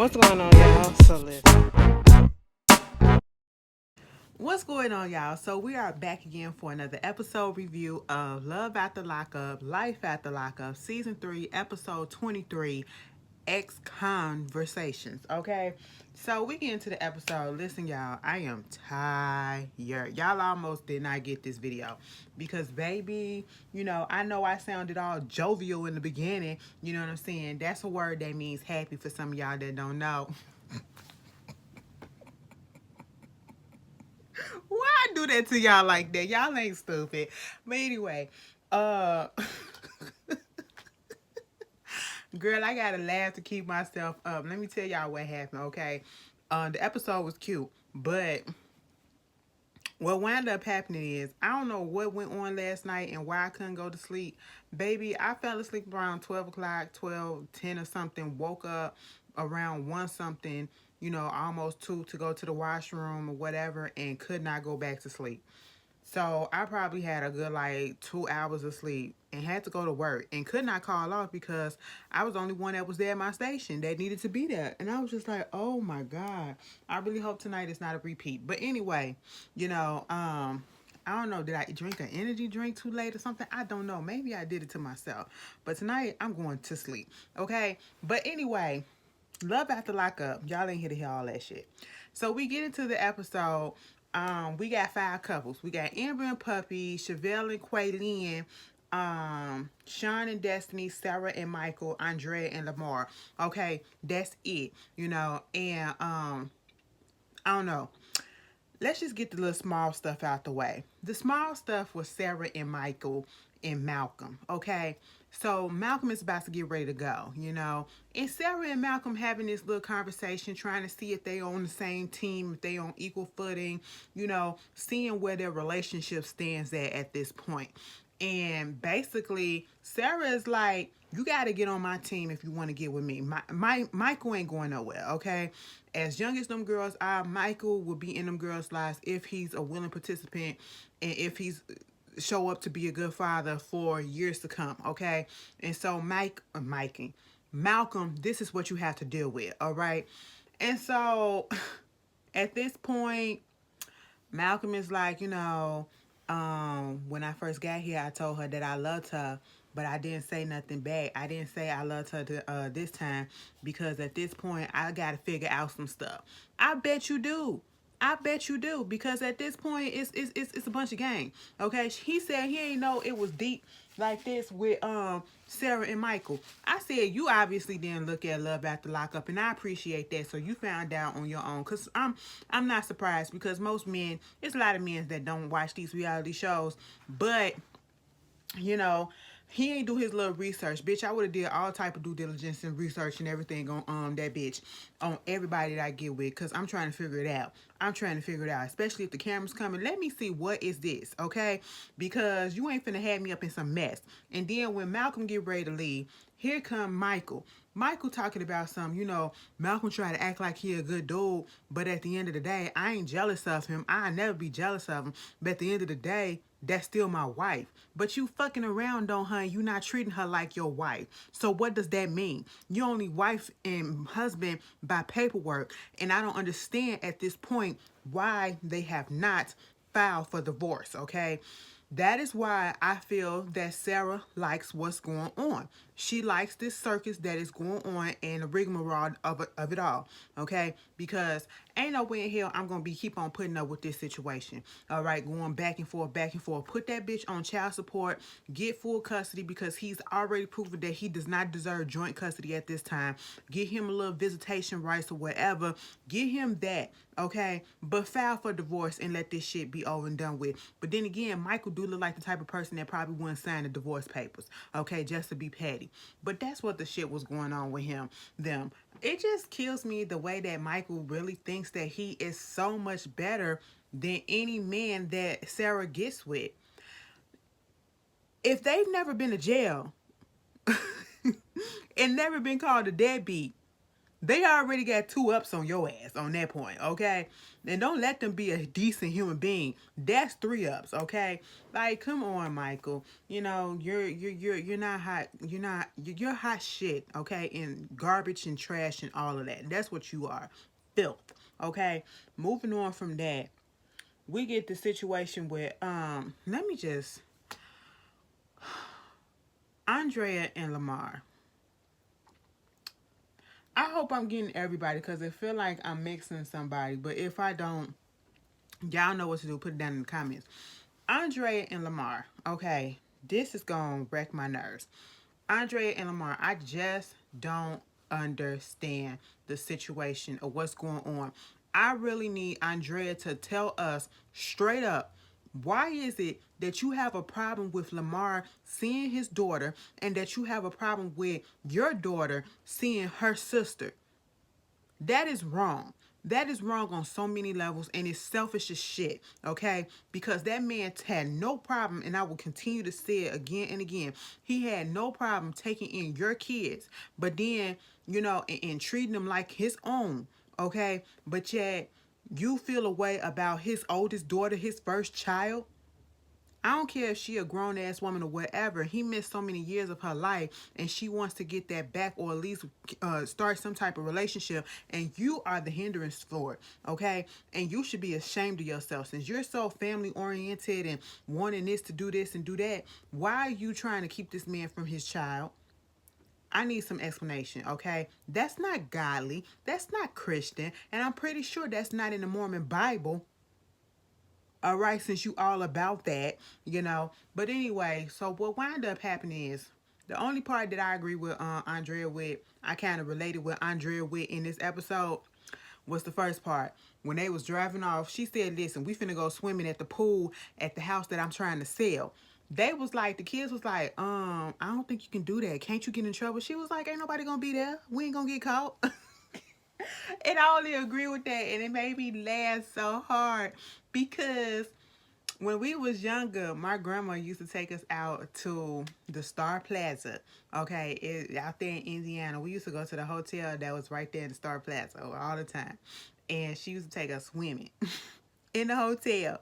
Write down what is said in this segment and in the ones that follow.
What's going on, y'all? So listen. What's going on, y'all? So we are back again for another episode review of Love After Lockup, Life After Lockup, Season 3, Episode 23, Con-Versations. Okay? So we get into the episode. Listen, y'all, I am tired. Y'all almost did not get this video because, baby, I know I sounded all jovial in the beginning. You know what I'm saying? That's a word that means happy for some of y'all that don't know. Why I do that to y'all like that? Y'all ain't stupid. But anyway, uh girl, I gotta laugh to keep myself up. Let me tell y'all what happened, okay? The episode was cute, but what wound up happening is I don't know what went on last night and why I couldn't go to sleep. Baby, I fell asleep around 12 o'clock, 12:10 or something, woke up around 1 something, almost 2 to go to the washroom or whatever, and could not go back to sleep. So I probably had a good like 2 hours of sleep and had to go to work and could not call off because I was the only one that was there at my station that needed to be there. And I was just like, oh my God. I really hope tonight is not a repeat. But anyway, I don't know, did I drink an energy drink too late or something? I don't know. Maybe I did it to myself. But tonight I'm going to sleep. Okay? But anyway, Love After Lockup. Y'all ain't here to hear all that shit. So we get into the episode. We got 5 couples. We got Amber and Puppy, Chevelle and Quaylin, Sean and Destiny, Sarah and Michael, Andrea and Lamar. Okay, that's it. And I don't know. Let's just get the little small stuff out the way. The small stuff was Sarah and Michael and Malcolm, okay? So Malcolm is about to get ready to go, and Sarah and Malcolm having this little conversation, trying to see if they on the same team, if they on equal footing, seeing where their relationship stands at this point. And basically, Sarah is like, you got to get on my team if you want to get with me. Michael ain't going nowhere, okay? As young as them girls are, Michael will be in them girls' lives if he's a willing participant and if he's show up to be a good father for years to come, okay? And so Malcolm, this is what you have to deal with, all right? And so at this point, Malcolm is like, when I first got here, I told her that I loved her, but I didn't say nothing back. I didn't say I loved her this time because at this point, I got to figure out some stuff. I bet you do. I bet you do because at this point it's a bunch of game. Okay, he said he ain't know it was deep like this with Sarah and Michael. I said you obviously didn't look at Love After Lockup, and I appreciate that. So you found out on your own, cause I'm not surprised because most men, it's a lot of men that don't watch these reality shows, but you know, he ain't do his little research. Bitch, I would have did all type of due diligence and research and everything on that bitch, on everybody that I get with, because I'm trying to figure it out. I'm trying to figure it out, especially if the camera's coming. Let me see what is this, okay? Because you ain't finna have me up in some mess. And then when Malcolm get ready to leave, here come Michael. Michael talking about some, Malcolm try to act like he a good dude, but at the end of the day, I ain't jealous of him. I never be jealous of him. But at the end of the day, that's still my wife. But you fucking around on her and you not treating her like your wife. So what does that mean? You only wife and husband by paperwork. And I don't understand at this point why they have not filed for divorce, okay? That is why I feel that Sarah likes what's going on. She likes this circus that is going on and the rigmarole of it all, okay? Because ain't no way in hell I'm going to be keep on putting up with this situation, all right? Going back and forth, back and forth. Put that bitch on child support, get full custody because he's already proven that he does not deserve joint custody at this time. Get him a little visitation rights or whatever. Get him that, okay? But file for divorce and let this shit be over and done with. But then again, Michael do look like the type of person that probably wouldn't sign the divorce papers, okay, just to be petty. But that's what the shit was going on with them. It just kills me the way that Michael really thinks that he is so much better than any man that Sarah gets with. If they've never been to jail and never been called a deadbeat, They already got 2 ups on your ass on that point, okay? And don't let them be a decent human being. That's 3 ups, okay? Like, come on, Michael. You know, you're not hot. You're hot shit, okay? And garbage and trash and all of that. That's what you are. Filth, okay? Moving on from that, we get the situation where let me just Andrea and Lamar. I hope I'm getting everybody because it feel like I'm mixing somebody. But if I don't, y'all know what to do. Put it down in the comments. Andrea and Lamar. Okay, this is gonna wreck my nerves. Andrea and Lamar, I just don't understand the situation of what's going on. I really need Andrea to tell us straight up, why is it that you have a problem with Lamar seeing his daughter and that you have a problem with your daughter seeing her sister? That is wrong. That is wrong on so many levels, and it's selfish as shit, okay? Because that man had no problem, and I will continue to say it again and again. He had no problem taking in your kids, but then, and treating them like his own, okay? But yet, you feel a way about his oldest daughter, his first child. I don't care if she a grown ass woman or whatever. He missed so many years of her life, and she wants to get that back, or at least start some type of relationship. And you are the hindrance for it, okay? And you should be ashamed of yourself since you're so family oriented and wanting this to do this and do that. Why are you trying to keep this man from his child? I need some explanation, okay? That's not godly. That's not Christian, and I'm pretty sure that's not in the Mormon Bible. All right, since you all about that. But anyway, so what wound up happening is the only part that I agree with Andrea with, I kind of related with Andrea with in this episode was the first part. When they was driving off, she said, listen, we finna go swimming at the pool at the house that I'm trying to sell. They was like, the kids was like, I don't think you can do that. Can't you get in trouble? She was like, ain't nobody gonna be there. We ain't gonna get caught. And I only agree with that, and it made me laugh so hard because when we was younger, my grandma used to take us out to the Star Plaza, okay, out there in Indiana. We used to go to the hotel that was right there in the Star Plaza all the time, and she used to take us swimming in the hotel.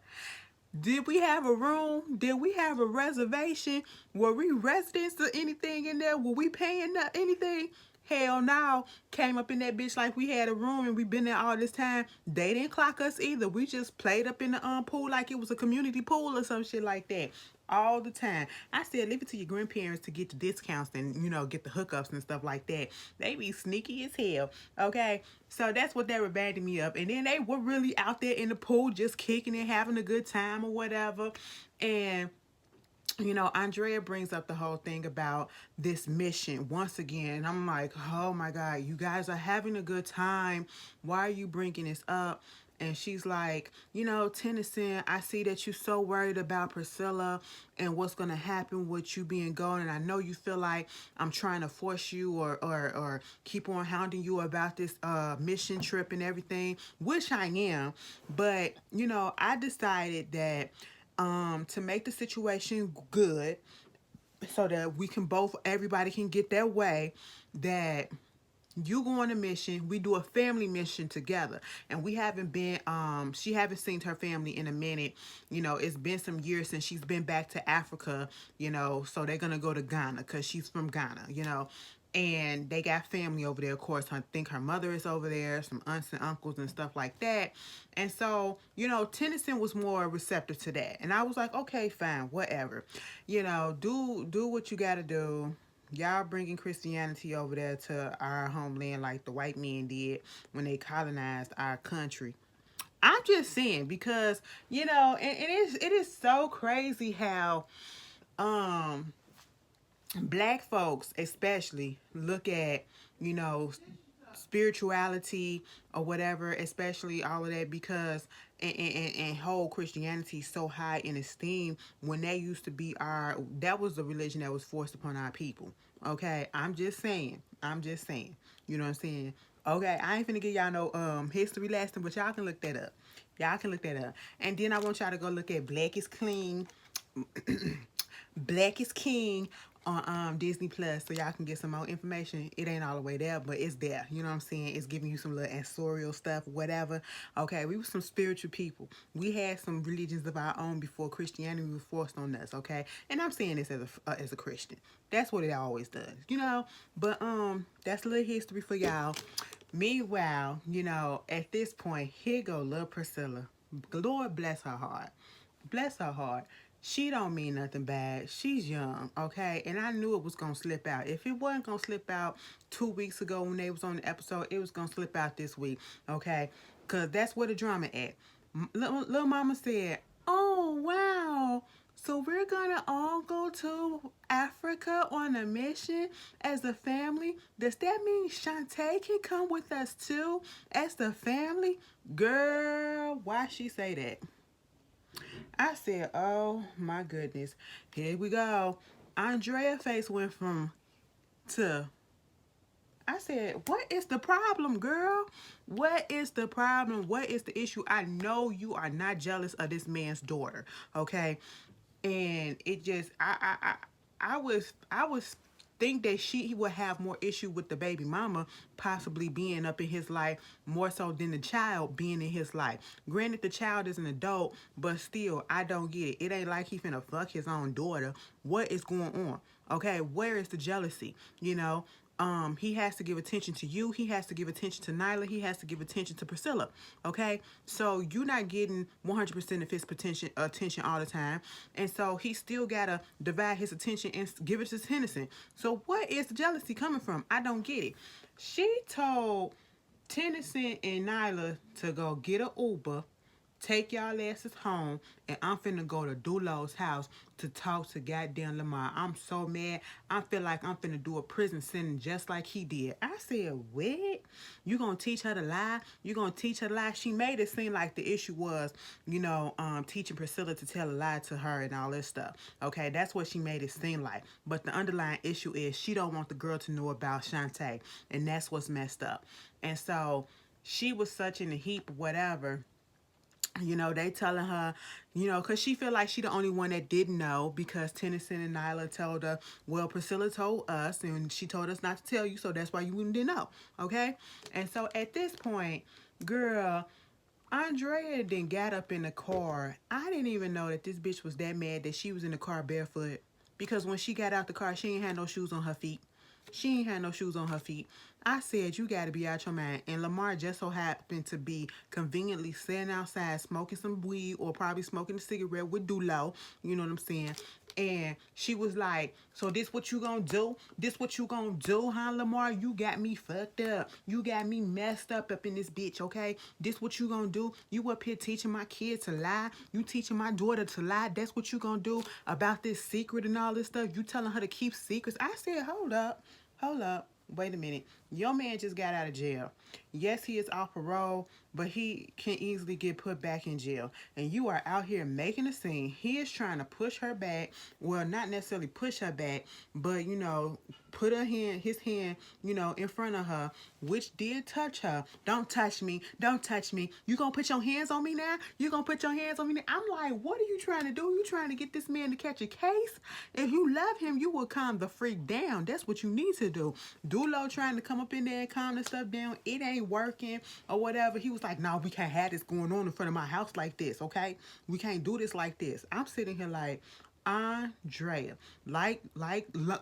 Did we have a room? Did we have a reservation? Were we residents or anything in there? Were we paying anything? Hell no. Came up in that bitch like we had a room and we been there all this time. They didn't clock us either. We just played up in the pool like it was a community pool or some shit like that. All the time. I said, leave it to your grandparents to get the discounts and, get the hookups and stuff like that. They be sneaky as hell. Okay? So that's what they were banding me up. And then they were really out there in the pool just kicking it, having a good time or whatever. And Andrea brings up the whole thing about this mission once again. I'm like, oh my God, you guys are having a good time. Why are you bringing this up? And she's like, Tennyson, I see that you're so worried about Priscilla and what's going to happen with you being gone. And I know you feel like I'm trying to force you or keep on hounding you about this mission trip and everything, which I am. But, I decided that to make the situation good so that everybody can get their way, that you go on a mission, we do a family mission together. And we haven't been she haven't seen her family in a minute. It's been some years since she's been back to Africa, so they're gonna go to Ghana because she's from Ghana. And they got family over there. Of course, I think her mother is over there, some aunts and uncles and stuff like that. And so, Tennyson was more receptive to that. And I was like, okay, fine, whatever. Do what you gotta do. Y'all bringing Christianity over there to our homeland like the white men did when they colonized our country. I'm just saying because, and it is so crazy how black folks especially look at, spirituality or whatever, especially all of that, because and hold Christianity so high in esteem when that used to be that was the religion that was forced upon our people. Okay, I'm just saying. You know what I'm saying? Okay, I ain't finna give y'all no history lesson, but y'all can look that up. And then I want y'all to go look at Black is Clean. Black is King on Disney Plus, so y'all can get some more information. It ain't all the way there, but it's there. You know what I'm saying? It's giving you some little ancestral stuff, whatever. Okay, we were some spiritual people. We had some religions of our own before Christianity was forced on us. Okay, and I'm saying this as a Christian. That's what it always does, you know. But that's a little history for y'all. Meanwhile, you know, at this point, here go little Priscilla. Lord bless her heart. Bless her heart. She don't mean nothing bad. She's young, okay? And I knew it was going to slip out. If it wasn't going to slip out 2 weeks ago when they was on the episode, it was going to slip out this week, okay? Because that's where the drama at. Little mama said, oh, wow. So we're going to all go to Africa on a mission as a family? Does that mean Shantae can come with us too as the family? Girl, why she say that? I said, oh my goodness. Here we go. Andrea face went from to. I said, what is the problem, girl? What is the problem? What is the issue? I know you are not jealous of this man's daughter, okay? And it just, I was think that he would have more issue with the baby mama possibly being up in his life more so than the child being in his life. Granted, the child is an adult, but still, I don't get it. It ain't like he finna fuck his own daughter. What is going on? Okay, where is the jealousy? You know, he has to give attention to you. He has to give attention to Nyla. He has to give attention to Priscilla. Okay, so you're not getting 100% of his attention all the time, and so he still gotta divide his attention and give it to Tennyson. So what is the jealousy coming from? I don't get it. She told Tennyson and Nyla to go get an Uber, take y'all asses home, and I'm finna go to Dulo's house to talk to goddamn Lamar. I'm so mad. I feel like I'm finna do a prison sentence just like he did. I said, what? You gonna teach her to lie? You gonna teach her to lie? She made it seem like the issue was, you know, teaching Priscilla to tell a lie to her and all this stuff. Okay, that's what she made it seem like. But the underlying issue is she don't want the girl to know about Shantae, and that's what's messed up. And so she was such in the heap, whatever. You know, they telling her, you know, because she feel like she the only one that didn't know because Tennyson and Nyla told her, well, Priscilla told us and she told us not to tell you, so that's why you didn't know, okay? And so at this point, girl, Andrea then got up in the car. I didn't even know that this bitch was that mad that she was in the car barefoot because when she got out the car, she ain't had no shoes on her feet. She ain't had no shoes on her feet. I said, you got to be out your mind. And Lamar just so happened to be conveniently sitting outside smoking some weed or probably smoking a cigarette with Dulo. You know what I'm saying? And she was like, so this what you gonna do? This what you gonna do, huh, Lamar? You got me fucked up. You got me messed up in this bitch, okay? This what you gonna do? You up here teaching my kid to lie? You teaching my daughter to lie? That's what you gonna do about this secret and all this stuff? You telling her to keep secrets? I said, hold up. Hold up. Wait a minute. Your man just got out of jail. Yes, he is off parole, but he can easily get put back in jail. And you are out here making a scene. He is trying to push her back. Well, not necessarily push her back, but, you know, put his hand, you know, in front of her, which did touch her. Don't touch me. Don't touch me. You gonna put your hands on me now? You gonna put your hands on me now? I'm like, what are you trying to do? You trying to get this man to catch a case? If you love him, you will calm the freak down. That's what you need to do. Dulo trying to come up in there and calm the stuff down. It ain't working or whatever. He was like, no, we can't have this going on in front of my house like this, okay? We can't do this like this. I'm sitting here like, Andrea, like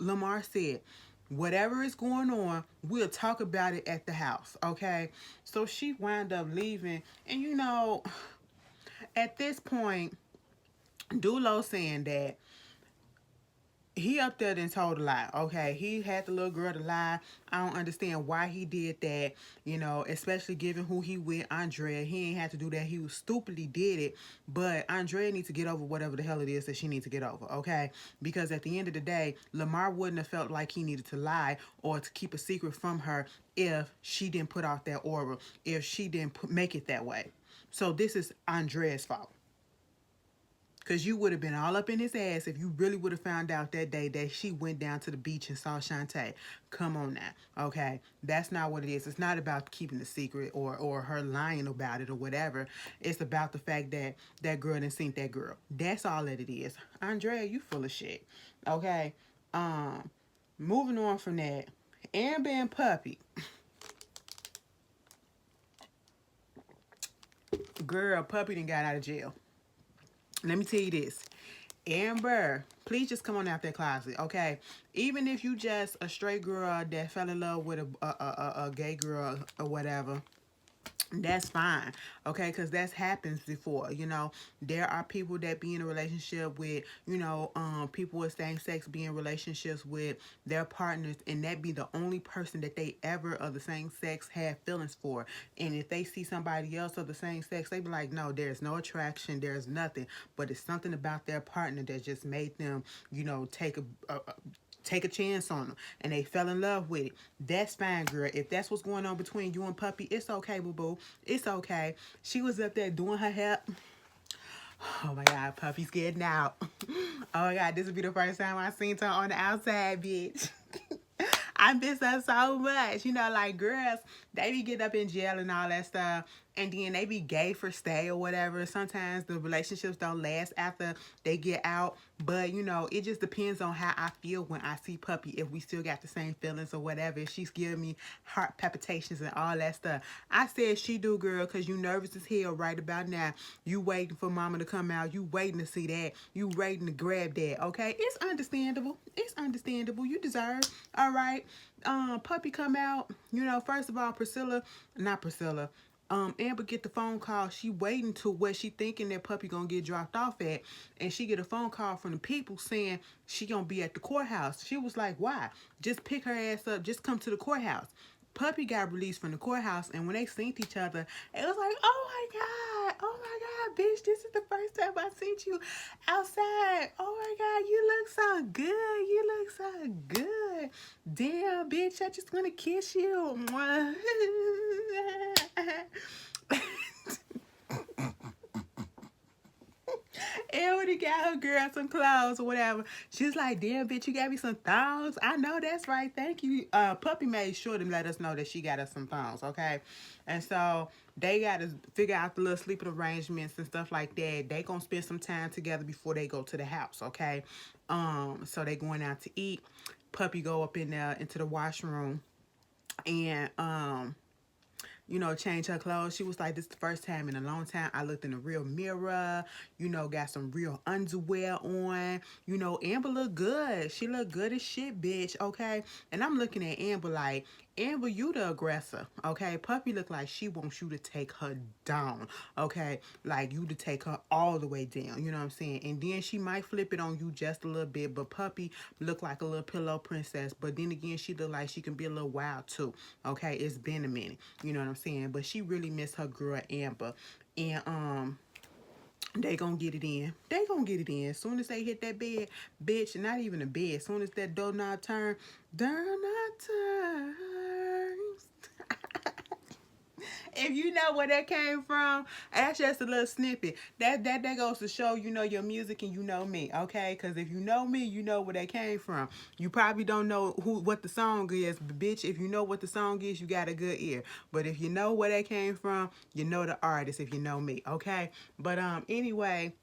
Lamar said, whatever is going on, we'll talk about it at the house, okay? So she wound up leaving, and you know, at this point, Dulo saying that he up there and told a lie, okay? He had the little girl to lie. I don't understand why he did that, you know, especially given who he with, Andrea. He ain't had to do that. He was stupidly did it, but Andrea needs to get over whatever the hell it is that she needs to get over, okay? Because at the end of the day, Lamar wouldn't have felt like he needed to lie or to keep a secret from her if she didn't put out that aura, if she didn't make it that way. So this is Andrea's fault. Because you would have been all up in his ass if you really would have found out that day that she went down to the beach and saw Shantae. Come on now, okay? That's not what it is. It's not about keeping the secret or her lying about it or whatever. It's about the fact that that girl didn't seen that girl. That's all that it is. Andrea, you full of shit, okay? Um, moving on from that, Amber and Puppy. Girl, Puppy done got out of jail. Let me tell you this. Amber, please just come on out that closet, okay? Even if you just a straight girl that fell in love with a gay girl or whatever, that's fine, okay? Because that's happens before, you know. There are people that be in a relationship with, you know, people with same sex be in relationships with their partners, and that be the only person that they ever of the same sex have feelings for. And if they see somebody else of the same sex, they be like, no, there's no attraction, there's nothing, but it's something about their partner that just made them, you know, take a chance on them, and they fell in love with it. That's fine, girl. If that's what's going on between you and Puppy, it's okay, boo boo. It's okay. She was up there doing her hair. Oh my God, Puppy's getting out. Oh my God, this will be the first time I seen her on the outside, bitch. I miss her so much. You know, like girls, they be get up in jail and all that stuff, and then they be gay for stay or whatever. Sometimes the relationships don't last after they get out, but you know, it just depends on how I feel when I see Puppy. If we still got the same feelings or whatever, if she's giving me heart palpitations and all that stuff. I said she do, girl, because you nervous as hell right about now. You waiting for mama to come out. You waiting to see that. You waiting to grab that, okay? It's understandable. It's understandable. You deserve. All right. Puppy come out. You know, first of all, not Priscilla. Amber get the phone call. She waiting to where she thinking that Puppy gonna get dropped off at, and she get a phone call from the people saying she gonna be at the courthouse. She was like, why? Just pick her ass up. Just come to the courthouse. Puppy got released from the courthouse, and when they seen each other, it was like, oh my God, bitch, this is the first time I seen you outside. Oh my God, you look so good. You look so good. Damn, bitch, I just want to kiss you. And when he got her girl some clothes or whatever, she was like, damn, bitch, you got me some thongs. I know that's right. Thank you. Puppy made sure to let us know that she got us some thongs, okay? And so they got to figure out the little sleeping arrangements and stuff like that. They gonna spend some time together before they go to the house, okay? So they going out to eat. Puppy go up in there into the washroom and you know, change her clothes. She was like, this is the first time in a long time I looked in a real mirror, you know, got some real underwear on. You know, Amber look good. She look good as shit, bitch, okay? And I'm looking at Amber like, Amber, you the aggressor, okay? Puppy look like she wants you to take her down, okay? Like you to take her all the way down, you know what I'm saying? And then she might flip it on you just a little bit, but Puppy look like a little pillow princess. But then again, she look like she can be a little wild too, okay? It's been a minute, you know what I'm saying? But she really miss her girl Amber. And they gonna get it in. They gonna get it in. As soon as they hit that bed, bitch, not even a bed. As soon as that doorknob turns. If you know where that came from, that's just a little snippet. That goes to show you know your music and you know me, okay? Because if you know me, you know where that came from. You probably don't know what the song is, but bitch, if you know what the song is, you got a good ear. But if you know where that came from, you know the artist if you know me, okay? But anyway,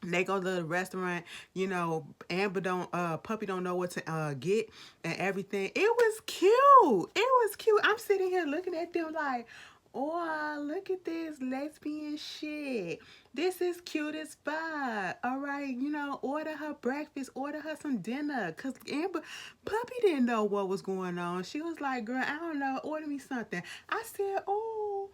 they go to the restaurant, you know, Puppy don't know what to get and everything. It was cute. It was cute. I'm sitting here looking at them like, oh, look at this lesbian shit. This is cute as fuck. All right, you know, order her breakfast, order her some dinner. Because Puppy didn't know what was going on. She was like, girl, I don't know, order me something. I said, oh,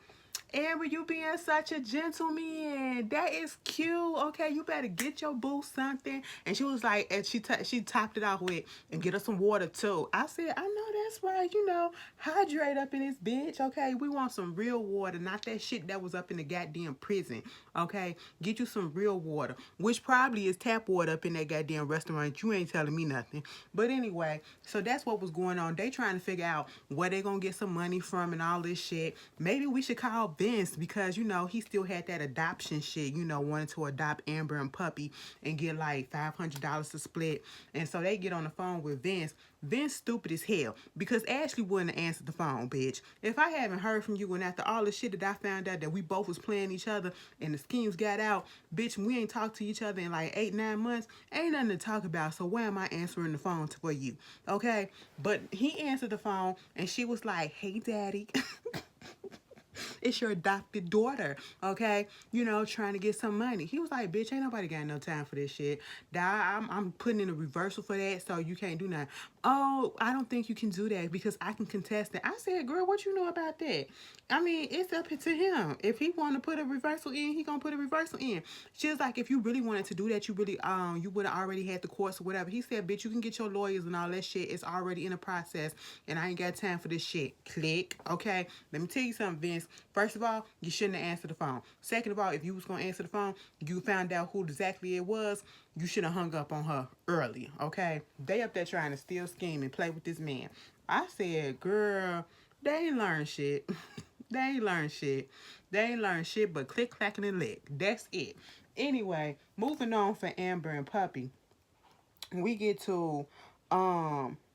Amber, you being such a gentleman. That is cute. Okay, you better get your boo something. And she was like, and she topped it off with, and get her some water too. I said, I know that's right. You know, hydrate up in this bitch. Okay, we want some real water, not that shit that was up in the goddamn prison. Okay, get you some real water, which probably is tap water up in that goddamn restaurant. You ain't telling me nothing. But anyway, so that's what was going on. They trying to figure out where they gonna get some money from and all this shit. Maybe we should call Vince because, you know, he still had that adoption shit, you know, wanted to adopt Amber and Puppy and get like $500 to split. And so they get on the phone with Vince. Vince stupid as hell because Ashley wouldn't have answered the phone, bitch. If I haven't heard from you and after all the shit that I found out that we both was playing each other and the schemes got out, bitch, we ain't talked to each other in like 8-9 months, ain't nothing to talk about. So why am I answering the phone for you? Okay? But he answered the phone and she was like, hey, daddy. It's your adopted daughter, okay? You know, trying to get some money. He was like, bitch, ain't nobody got no time for this shit. I'm putting in a reversal for that, so you can't do nothing. Oh, I don't think you can do that because I can contest it. I said, girl, what you know about that? I mean, it's up to him. If he want to put a reversal in, he gonna put a reversal in. She was like, if you really wanted to do that, you really you would have already had the course or whatever. He said, bitch, you can get your lawyers and all that shit. It's already in the process, and I ain't got time for this shit. Click. Okay, let me tell you something, Vince. First of all, you shouldn't have answered the phone. Second of all, if you was gonna answer the phone, you found out who exactly it was, you should have hung up on her early. Okay, they up there trying to steal, scheme, and play with this man. I said, girl, they ain't learn shit. They ain't learn shit. They ain't learn shit but click, clacking, and lick. That's it. Anyway, moving on for Amber and Puppy. We get to Quaylin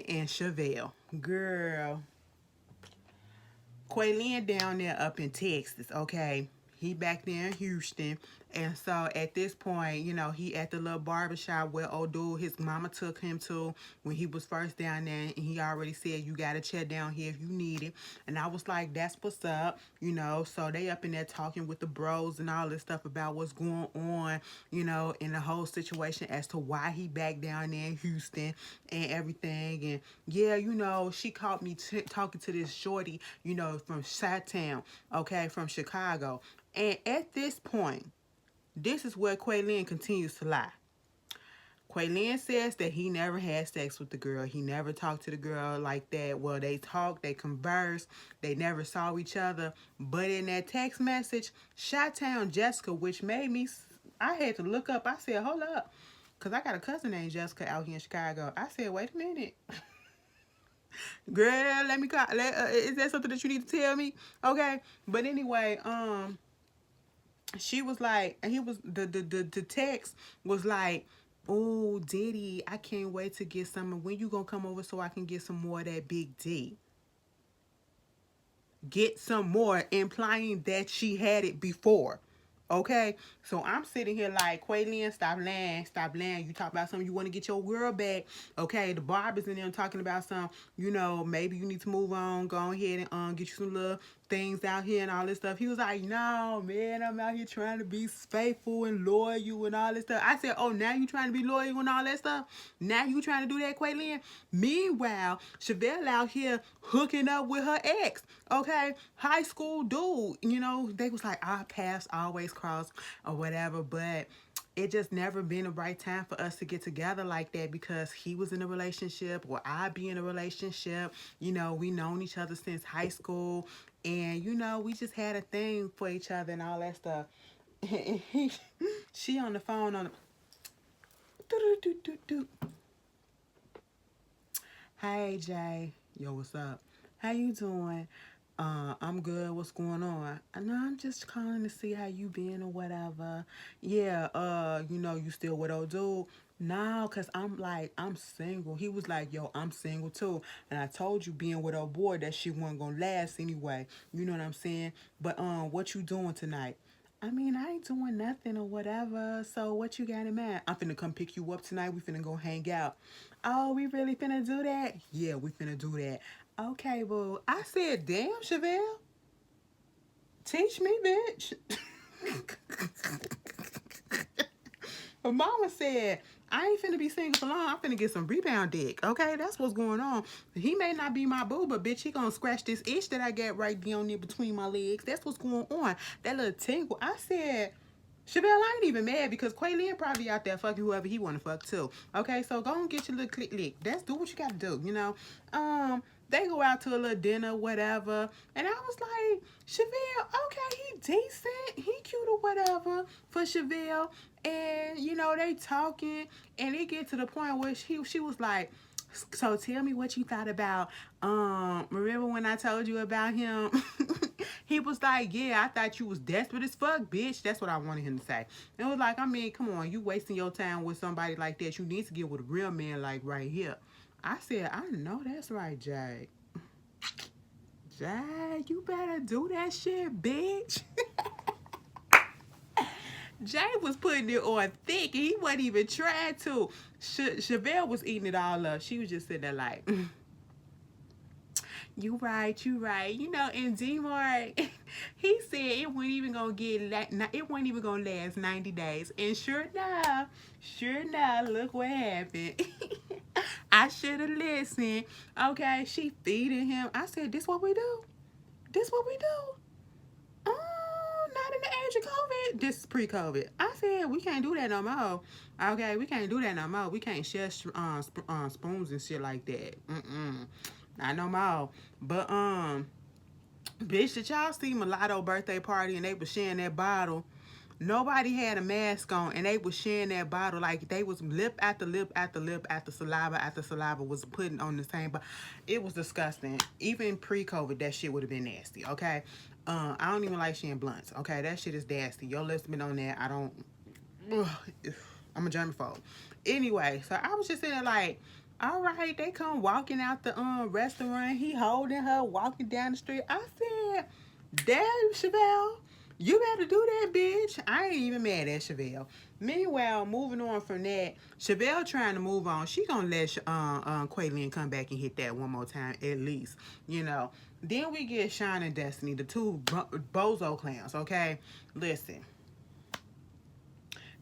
and Chevelle. Girl. Quaylin down there up in Texas, okay? He back there in Houston. And so at this point, you know, he at the little barbershop where old dude, his mama took him to when he was first down there. And he already said, you got a chair down here if you need it. And I was like, that's what's up, you know. So they up in there talking with the bros and all this stuff about what's going on, you know, in the whole situation as to why he back down there in Houston and everything. And yeah, you know, she caught me talking to this shorty, you know, from Chi-Town, okay, from Chicago. And at this point, this is where Quaylin continues to lie. Quaylin says that he never had sex with the girl. He never talked to the girl like that. Well, they talked, they conversed, they never saw each other. But in that text message, Chi-Town Jessica, which made me, I had to look up. I said, hold up. Because I got a cousin named Jessica out here in Chicago. I said, wait a minute. Girl, let me call. Is that something that you need to tell me? Okay. But anyway, she was like, and he was the text was like, oh, Diddy, I can't wait to get some. When you gonna come over so I can get some more of that big D? Get some more, implying that she had it before. Okay, so I'm sitting here like, Quaylin, stop lying, stop lying. You talk about something, you want to get your girl back. Okay, the barbers in them talking about some, you know, maybe you need to move on, go ahead and get you some little things out here and all this stuff. He was like, no, man, I'm out here trying to be faithful and loyal and all this stuff. I said, oh, now you trying to be loyal and all that stuff? Now you trying to do that, Quaylin? Meanwhile, Chevelle out here hooking up with her ex, okay? High school dude, you know, they was like, our paths always cross or whatever, but it just never been the right time for us to get together like that because he was in a relationship or I be in a relationship. You know, we known each other since high school and, you know, we just had a thing for each other and all that stuff. She on the phone on the... Hey, Jay. Yo, what's up? How you doing? I'm good. What's going on? No, I'm just calling to see how you been or whatever. Yeah, you know, you still with old dude? No, cause I'm single. He was like, yo, I'm single too. And I told you being with old boy that shit wasn't gonna last anyway. You know what I'm saying? But what you doing tonight? I mean, I ain't doing nothing or whatever. So what you got in mind? I'm finna come pick you up tonight. We finna go hang out. Oh, we really finna do that? Yeah, we finna do that. Okay, well, I said, damn, Chevelle. Teach me, bitch. But mama said, I ain't finna be single for long. I'm finna get some rebound dick. Okay, that's what's going on. He may not be my boo, but bitch, he gonna scratch this itch that I got right down there between my legs. That's what's going on. That little tingle. I said, Chevelle, I ain't even mad because Quaylin probably out there fucking whoever he wanna fuck too. Okay, so go and get your little click lick. Do what you gotta do, you know. They go out to a little dinner, whatever. And I was like, Chevelle, okay, he decent. He cute or whatever for Chevelle. And, you know, they talking. And it get to the point where she was like, so tell me what you thought about, remember when I told you about him? He was like, yeah, I thought you was desperate as fuck, bitch. That's what I wanted him to say. And it was like, I mean, come on, you wasting your time with somebody like that. You need to get with a real man like right here. I said, I know that's right, Jay. Jay, you better do that shit, bitch. Jay was putting it on thick and he wasn't even trying to. Chevelle was eating it all up. She was just sitting there like, you right, you right. You know, and D-Mark, he said it wasn't even gonna it wasn't even gonna last 90 days. And sure enough, look what happened. I should have listened. Okay, she feeding him. I said, this what we do? This what we do? Oh, not in the age of COVID. This is pre-COVID. I said, we can't do that no more. Okay, we can't do that no more. We can't share spoons and shit like that. Not no more. But, bitch, did y'all see Mulatto birthday party and they was sharing that bottle? Nobody had a mask on and they was sharing that bottle like they was lip after lip after lip after saliva was putting on the same bottle. It was disgusting. Even pre-COVID, that shit would have been nasty, okay? I don't even like sharing blunts, okay? That shit is nasty. Your lips been on that. I don't... Ugh, I'm a germaphobe. Anyway, so I was just sitting there like, all right, they come walking out the restaurant. He holding her, walking down the street. I said, damn, Chevelle, you better do that, bitch. I ain't even mad at Chevelle. Meanwhile, moving on from that, Chevelle trying to move on. She gonna let Quaylin come back and hit that one more time at least, you know. Then we get Sean and Destiny, the two bozo clowns, okay? Listen.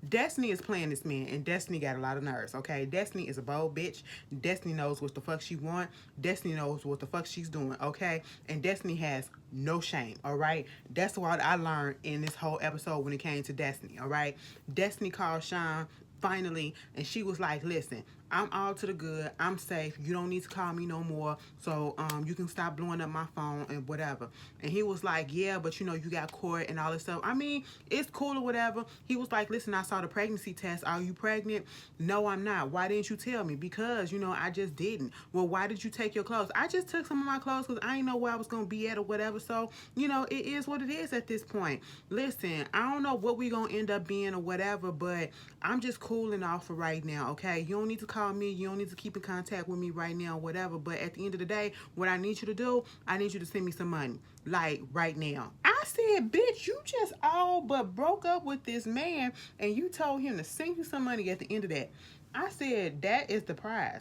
Destiny is playing this man, and Destiny got a lot of nerves, okay? Destiny is a bold bitch. Destiny knows what the fuck she want. Destiny knows what the fuck she's doing, okay? And Destiny has no shame, all right? That's what I learned in this whole episode when it came to Destiny, all right? Destiny called Sean finally, and she was like, listen, I'm all to the good. I'm safe. You don't need to call me no more. So you can stop blowing up my phone and whatever. And he was like, yeah, but you know, you got court and all this stuff. I mean, it's cool or whatever. He was like, listen, I saw the pregnancy test. Are you pregnant? No, I'm not. Why didn't you tell me? Because, you know, I just didn't. Well, why did you take your clothes? I just took some of my clothes because I didn't know where I was going to be at or whatever. So, you know, it is what it is at this point. Listen, I don't know what we're going to end up being or whatever, but I'm just cooling off for right now, okay? You don't need to call me. You don't need to keep in contact with me right now, whatever. But at the end of the day, what I need you to do, I need you to send me some money, like right now. I said, bitch, you just all but broke up with this man and you told him to send you some money at the end of that. I said, that is the prize.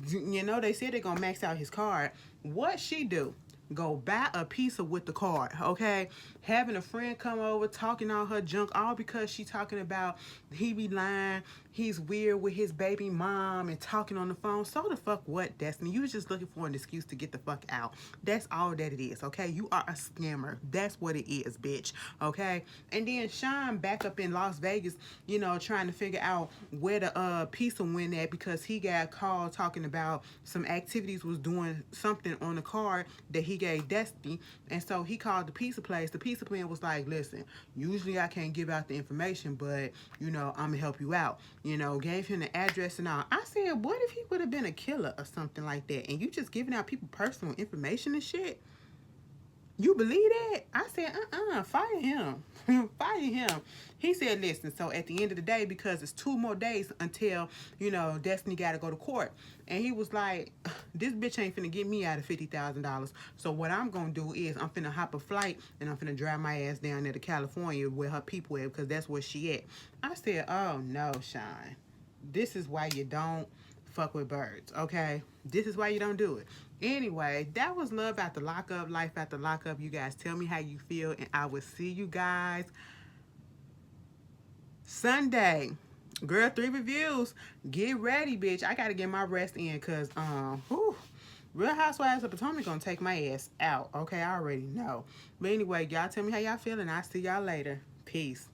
You know, they said they're going to max out his card. What she do? Go buy a pizza with the card, okay? Having a friend come over, talking all her junk, all because she talking about he be lying, he's weird with his baby mom and talking on the phone. So the fuck what, Destiny? You was just looking for an excuse to get the fuck out. That's all that it is, okay? You are a scammer. That's what it is, bitch, okay? And then Sean back up in Las Vegas, you know, trying to figure out where the pizza went at because he got called talking about some activities was doing something on the card that he gave Destiny. And so he called the pizza place. The pizza man was like, listen, usually I can't give out the information, but, you know, I'm going to help you out. You know, gave him the address and all. I said, what if he would have been a killer or something like that? And you just giving out people personal information and shit? You believe that? I said, fire him. Fire him. He said, listen, so at the end of the day, because it's 2 more days until, you know, Destiny got to go to court. And he was like, this bitch ain't finna get me out of $50,000. So what I'm going to do is I'm finna hop a flight and I'm finna drive my ass down there to California where her people at because that's where she at. I said, oh, no, Sean. This is why you don't fuck with birds, okay? This is why you don't do it. Anyway, that was Love After Lockup, Life After Lockup. You guys tell me how you feel, and I will see you guys Sunday. Girl, 3 reviews. Get ready, bitch. I gotta get my rest in, because, Real Housewives of Potomac gonna take my ass out, okay? I already know. But anyway, y'all tell me how y'all feeling. I'll see y'all later. Peace.